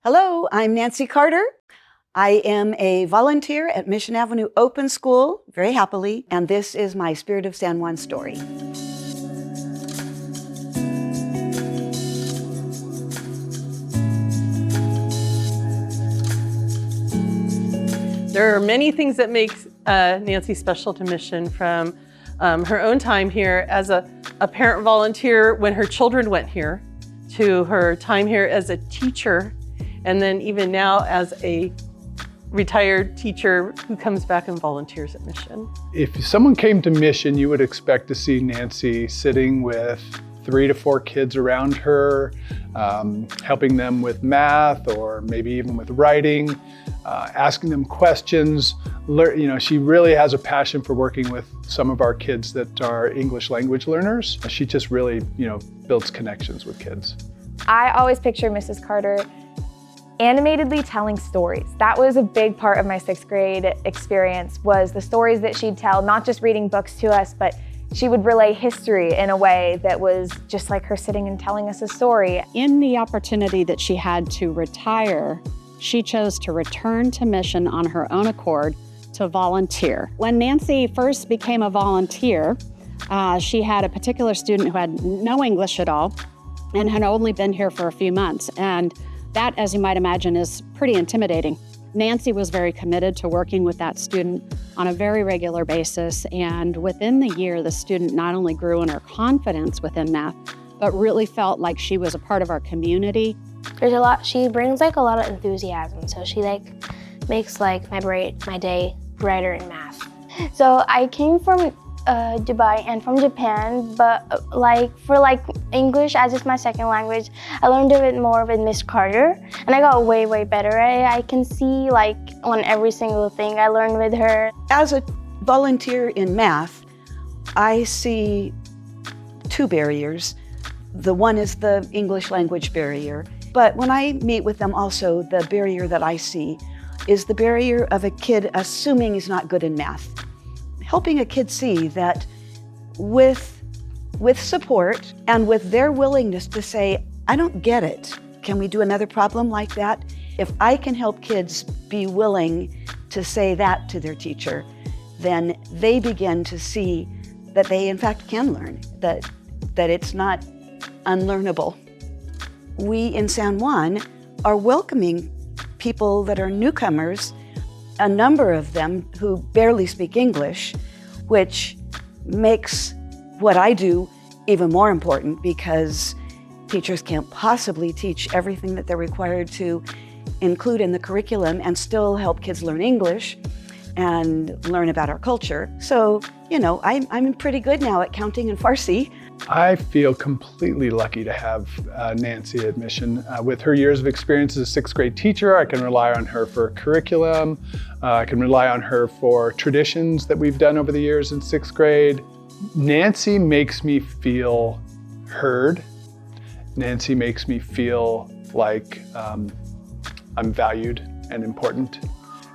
Hello, I'm Nancy Carter. I am a volunteer at Mission Avenue Open School, very happily, and this is my Spirit of San Juan story. There are many things that make Nancy special to Mission, from her own time here as a parent volunteer when her children went here, to her time here as a teacher, and then even now as a retired teacher who comes back and volunteers at Mission. If someone came to Mission, you would expect to see Nancy sitting with 3 to 4 kids around her, helping them with math or maybe even with writing, asking them questions. She really has a passion for working with some of our kids that are English language learners. She just really, builds connections with kids. I always picture Mrs. Carter animatedly telling stories. That was a big part of my 6th grade experience, was the stories that she'd tell, not just reading books to us, but she would relay history in a way that was just like her sitting and telling us a story. In the opportunity that she had to retire, she chose to return to Mission on her own accord to volunteer. When Nancy first became a volunteer, she had a particular student who had no English at all and had only been here for a few months. And that, as you might imagine, is pretty intimidating. Nancy was very committed to working with that student on a very regular basis, and within the year, the student not only grew in her confidence within math, but really felt like she was a part of our community. She brings a lot of enthusiasm, so she makes my day brighter in math. So I came from Dubai and from Japan, but for English as it's my second language, I learned a bit more with Miss Carter, and I got way better. I can see on every single thing I learned with her. As a volunteer in math, I see 2 barriers. The one is the English language barrier, but when I meet with them also, the barrier that I see is the barrier of a kid assuming he's not good in math. Helping a kid see that with support and with their willingness to say, I don't get it, can we do another problem like that? If I can help kids be willing to say that to their teacher, then they begin to see that they in fact can learn, that it's not unlearnable. We in San Juan are welcoming people that are newcomers, a number of them who barely speak English, which makes what I do even more important, because teachers can't possibly teach everything that they're required to include in the curriculum and still help kids learn English and learn about our culture. So, I'm pretty good now at counting and Farsi. I feel completely lucky to have Nancy at Mission. With her years of experience as a 6th grade teacher, I can rely on her for curriculum. I can rely on her for traditions that we've done over the years in 6th grade. Nancy makes me feel heard. Nancy makes me feel like I'm valued and important.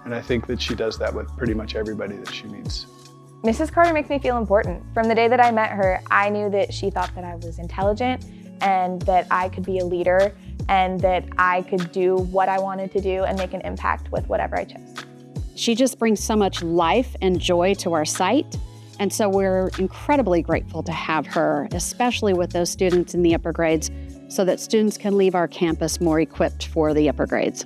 And I think that she does that with pretty much everybody that she meets. Mrs. Carter makes me feel important. From the day that I met her, I knew that she thought that I was intelligent and that I could be a leader and that I could do what I wanted to do and make an impact with whatever I chose. She just brings so much life and joy to our site. And so we're incredibly grateful to have her, especially with those students in the upper grades, so that students can leave our campus more equipped for the upper grades.